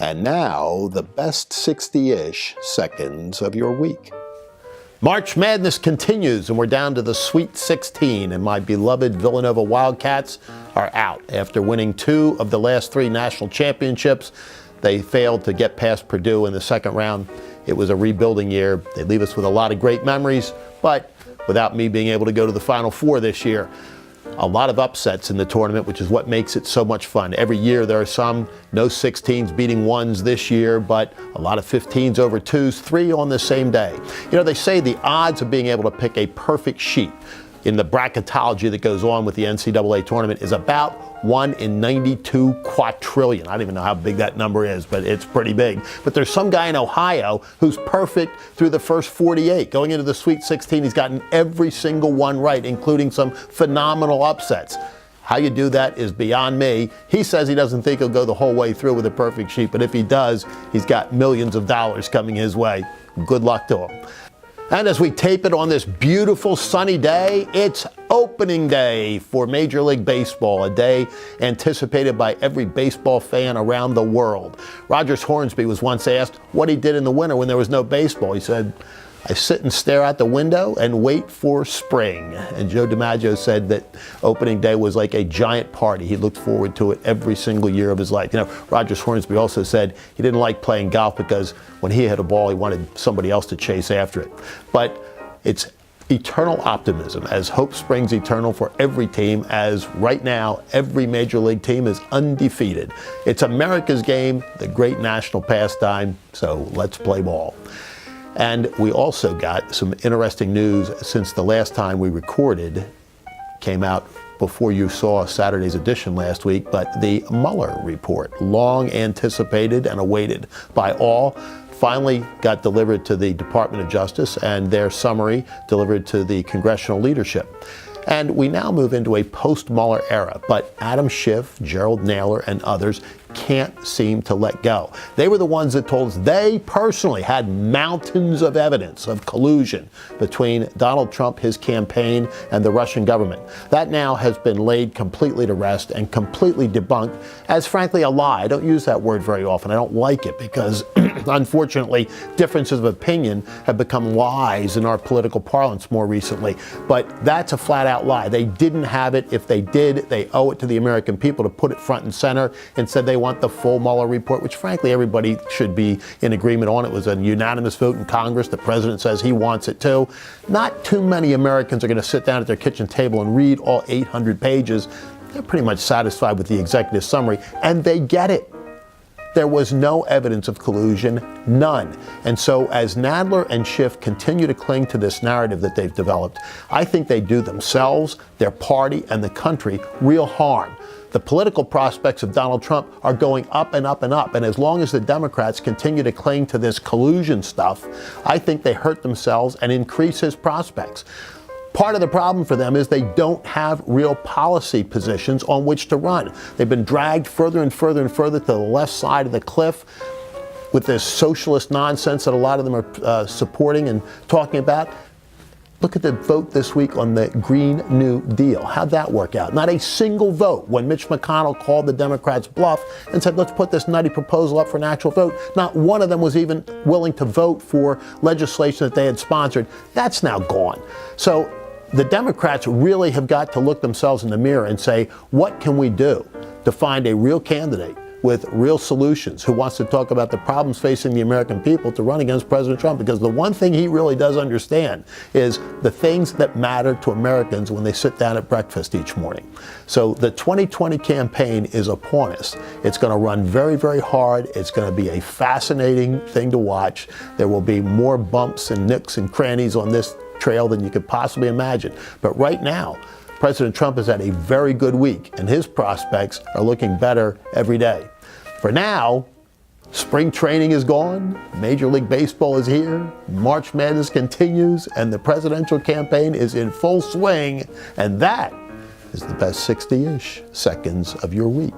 And now, the best 60-ish seconds of your week. March Madness continues, and we're down to the Sweet 16, and my beloved Villanova Wildcats are out. After winning 2 of the last 3 national championships, they failed to get past Purdue in the second round. It was a rebuilding year. They leave us with a lot of great memories, but without me being able to go to the Final Four this year. A lot of upsets in the tournament, which is what makes it so much fun. Every year there are some, no 16s beating 1s this year, but a lot of 15s over 2s, 3 on the same day. You know, they say the odds of being able to pick a perfect sheet in the bracketology that goes on with the NCAA tournament is about 1 in 92 quadrillion. I don't even know how big that number is, but it's pretty big. But there's some guy in Ohio who's perfect through the first 48. Going into the Sweet 16, he's gotten every single one right, including some phenomenal upsets. How you do that is beyond me. He says he doesn't think he'll go the whole way through with a perfect sheet, but if he does, he's got millions of dollars coming his way. Good luck to him. And as we tape it on this beautiful sunny day, it's opening day for Major League Baseball, a day anticipated by every baseball fan around the world. Rogers Hornsby was once asked what he did in the winter when there was no baseball. He said, "I sit and stare out the window and wait for spring." And Joe DiMaggio said that opening day was like a giant party. He looked forward to it every single year of his life. You know, Rogers Hornsby also said he didn't like playing golf because when he hit a ball, he wanted somebody else to chase after it. But it's eternal optimism, as hope springs eternal for every team, as right now every major league team is undefeated. It's America's game, the great national pastime, so let's play ball. And we also got some interesting news since the last time we recorded. Came out before you saw Saturday's edition last week, but the Mueller Report, long anticipated and awaited by all, finally got delivered to the Department of Justice, and their summary delivered to the congressional leadership. And we now move into a post-Mueller era, but Adam Schiff, Gerald Naylor, and others can't seem to let go. They were the ones that told us they personally had mountains of evidence of collusion between Donald Trump, his campaign, and the Russian government. That now has been laid completely to rest and completely debunked as, frankly, a lie. I don't use that word very often. I don't like it because, unfortunately, differences of opinion have become lies in our political parlance more recently. But that's a flat-out lie. They didn't have it. If they did, they owe it to the American people to put it front and center and said they want the full Mueller report, which frankly everybody should be in agreement on. It was a unanimous vote in Congress. The president says he wants it too. Not too many Americans are going to sit down at their kitchen table and read all 800 pages. They're pretty much satisfied with the executive summary, and they get it. There was no evidence of collusion, none. And so as Nadler and Schiff continue to cling to this narrative that they've developed, I think they do themselves, their party, and the country real harm. The political prospects of Donald Trump are going up and up and up. And as long as the Democrats continue to cling to this collusion stuff, I think they hurt themselves and increase his prospects. Part of the problem for them is they don't have real policy positions on which to run. They've been dragged further and further and further to the left side of the cliff with this socialist nonsense that a lot of them are supporting and talking about. Look at the vote this week on the Green New Deal. How'd that work out? Not a single vote when Mitch McConnell called the Democrats bluff and said, let's put this nutty proposal up for an actual vote. Not one of them was even willing to vote for legislation that they had sponsored. That's now gone. So the Democrats really have got to look themselves in the mirror and say, what can we do to find a real candidate with real solutions who wants to talk about the problems facing the American people to run against President Trump? Because the one thing he really does understand is the things that matter to Americans when they sit down at breakfast each morning. So the 2020 campaign is upon us. It's going to run very, very hard. It's going to be a fascinating thing to watch. There will be more bumps and nooks and crannies on this trail than you could possibly imagine. But right now, President Trump has had a very good week, and his prospects are looking better every day. For now, spring training is gone, Major League Baseball is here, March Madness continues, and the presidential campaign is in full swing, and that is the best 60-ish seconds of your week.